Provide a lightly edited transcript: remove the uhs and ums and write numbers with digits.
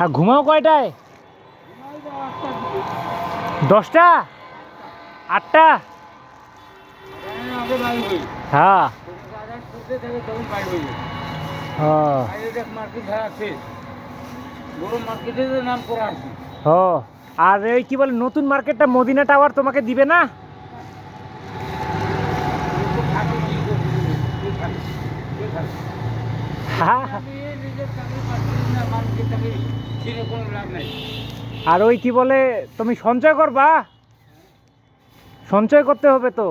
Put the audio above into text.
আর ঘুমাও কয়টায়? 10টা 8টা? হ্যাঁ ও, আর এই কি বলে নতুন মার্কেটটা মদিনা টাওয়ার তোমাকে দিবে না? হ্যাঁ। আর ওই কি বলে তুমি সঞ্চয় করবা? সঞ্চয় করতে হবে তো।